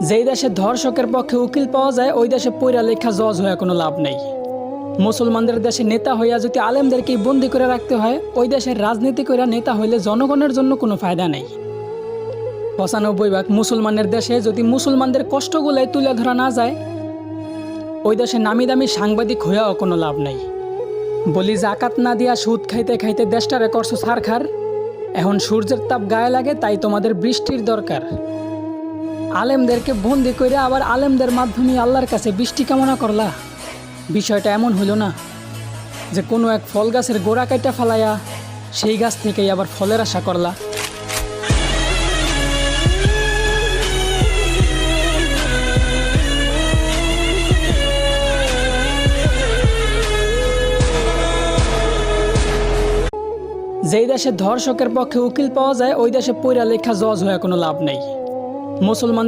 যেই দেশে ধর্ষকের পক্ষে উকিল পাওয়া যায় ওই দেশে পইরা লেখা জজ হয়ে কোনো লাভ নেই। মুসলমানদের দেশে নেতা হইয়া যদি আলেমদেরকেই বন্দি করে রাখতে হয়, ওই দেশের রাজনীতি করে নেতা হইলে জনগণের জন্য কোনো ফায়দা নেই। ৯৫% মুসলমানের দেশে যদি মুসলমানদের কষ্টগুলাই তুলে ধরা না যায়, ওই দেশে নামি দামি সাংবাদিক হইয়াও কোনো লাভ নেই। বলি জাকাত না দিয়া সুদ খাইতে খাইতে দেশটারে করছো ছারখার। এখন সূর্যের তাপ গায়ে লাগে, তাই তোমাদের বৃষ্টির দরকার। আলেমদেরকে বন্দি করে আবার আলেমদের মাধ্যমে আল্লাহর কাছে বৃষ্টি কামনা করলা। বিষয়টা এমন হইল না যে কোনো এক ফল গাছের গোড়া কাইটা ফালাইয়া সেই গাছ থেকেই আবার ফলের আশা করলা। যেই দেশে ধর্ষকের পক্ষে উকিল পাওয়া যায় ওই দেশে পইরা লেখা জজ হয়ে কোনো লাভ নেই। মুসলমান